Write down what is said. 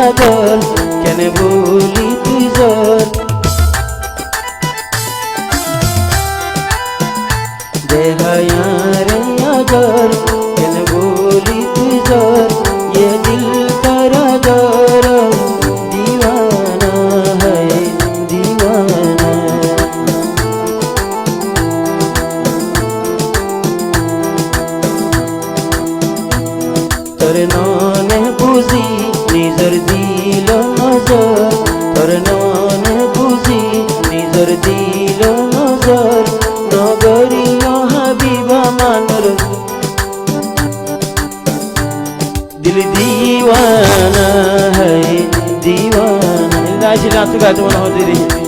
পাগল কেন বলি তুই জোর দেহায়া রে আগর কেন বলি তুই জোর ये दिल तेरा जोर दीवाना है दीवाना তোর ননে বুঝি নিজর দিল নজর তোর ননে বুঝি নিজর দিল নজর নগরীয় হাবিবা মানর दिल दीवाना है दीवाना। गाइस लास्ट गाते मन हो